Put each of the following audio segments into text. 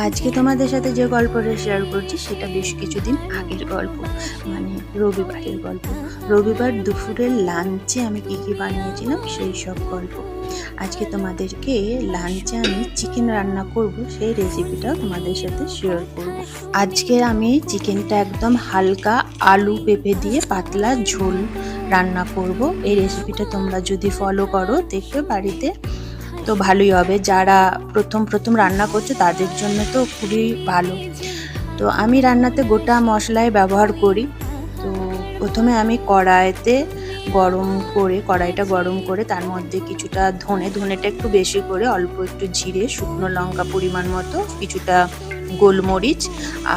আজকে তোমাদের সাথে যে গল্পটা শেয়ার করছি সেটা বেশ কিছুদিন আগের গল্প, মানে রবিবারের গল্প। রবিবার দুপুরের লাঞ্চে আমি কি কি বানিয়েছিলাম সেই সব গল্প। আজকে তোমাদেরকে লাঞ্চে আমি চিকেন রান্না করব, সেই রেসিপিটাও তোমাদের সাথে শেয়ার করব। আজকে আমি চিকেনটা একদম হালকা আলু পেঁপে দিয়ে পাতলা ঝোল রান্না করব। এই রেসিপিটা তোমরা যদি ফলো করো দেখবে বাড়িতে তো ভালোই হবে। যারা প্রথম প্রথম রান্না করছে তাদের জন্য তো খুবই ভালো। তো আমি রান্নাতে গোটা মশলাই ব্যবহার করি। তো প্রথমে আমি কড়াইটা গরম করে তার মধ্যে কিছুটা ধনেটা একটু বেশি করে, অল্প একটু জিরে, শুকনো লঙ্কা পরিমাণ মতো, কিছুটা গোলমরিচ,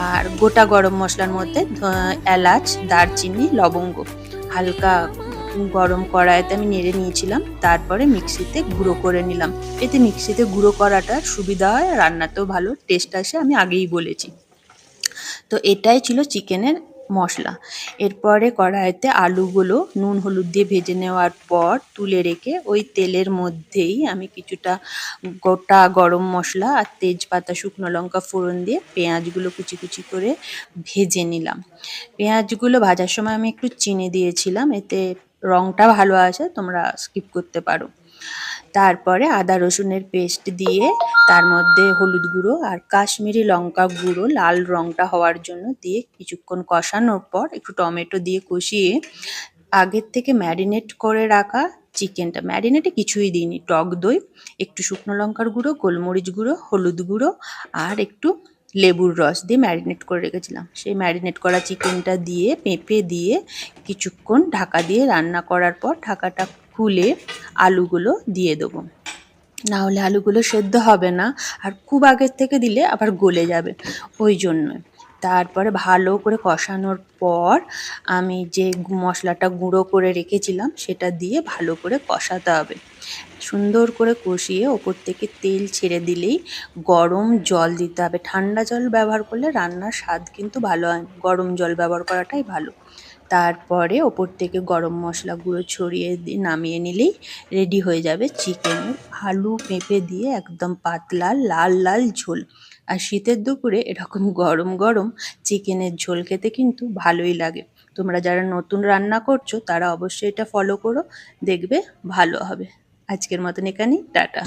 আর গোটা গরম মশলার মধ্যে এলাচ, দারচিনি, লবঙ্গ হালকা গরম কড়াইতে আমি নেড়ে নিয়েছিলাম। তারপরে মিক্সিতে গুঁড়ো করে নিলাম। এতে মিক্সিতে গুঁড়ো করাটা সুবিধা হয়, রান্নাতেও ভালো টেস্ট আসে, আমি আগেই বলেছি। তো এটাই ছিল চিকেনের মশলা। এরপরে কড়াইতে আলুগুলো নুন হলুদ দিয়ে ভেজে নেওয়ার পর তুলে রেখে ওই তেলের মধ্যেই আমি কিছুটা গোটা গরম মশলা আর তেজপাতা, শুকনো লঙ্কা ফোড়ন দিয়ে পেঁয়াজগুলো কুচি কুচি করে ভেজে নিলাম। পেঁয়াজগুলো ভাজার সময় আমি একটু চিনি দিয়েছিলাম, এতে রংটা ভালো আসে, তোমরা স্কিপ করতে পারো। তারপরে আদা রসুনের পেস্ট দিয়ে তার মধ্যে হলুদ গুঁড়ো আর কাশ্মীরি লঙ্কা গুঁড়ো লাল রংটা হওয়ার জন্য দিয়ে কিছুক্ষণ কষানোর পর একটু টমেটো দিয়ে কষিয়ে আগের থেকে ম্যারিনেট করে রাখা চিকেনটা, ম্যারিনেটে কিছুই দিইনি, টক দই, একটু শুকনো লঙ্কার গুঁড়ো, গোলমরিচ গুঁড়ো, হলুদ গুঁড়ো আর একটু লেবুর রস দিয়ে ম্যারিনেট করে রেখেছিলাম। সেই ম্যারিনেট করা চিকেনটা দিয়ে পেঁপে দিয়ে কিছুক্ষণ ঢাকা দিয়ে রান্না করার পর ঢাকাটা খুলে আলুগুলো দিয়ে দেবো, না হলে আলুগুলো সেদ্ধ হবে না, আর খুব আগের থেকে দিলে আবার গলে যাবে, ওই জন্য। তারপরে ভালো করে কষানোর পর আমি যে মশলাটা গুঁড়ো করে রেখেছিলাম সেটা দিয়ে ভালো করে কষাতে হবে। সুন্দর করে কষিয়ে ওপর থেকে তেল ছেড়ে দিলেই গরম জল দিতে হবে। ঠান্ডা জল ব্যবহার করলে রান্নার স্বাদ কিন্তু ভালো হয় না, গরম জল ব্যবহার করাটাই ভালো। তারপরে ওপর থেকে গরম মশলা গুঁড়ো ছড়িয়ে দিয়ে নামিয়ে নিলেই রেডি হয়ে যাবে চিকেনের আলু পেঁপে দিয়ে একদম পাতলা লাল লাল ঝোল। আর শীতের দুপুরে এরকম গরম গরম চিকেনের ঝোল খেতে কিন্তু ভালোই লাগে। তোমরা যারা নতুন রান্না করছো তারা অবশ্যই এটা ফলো করো, দেখবে ভালো হবে। আজকের মতন এখানেই, টাটা।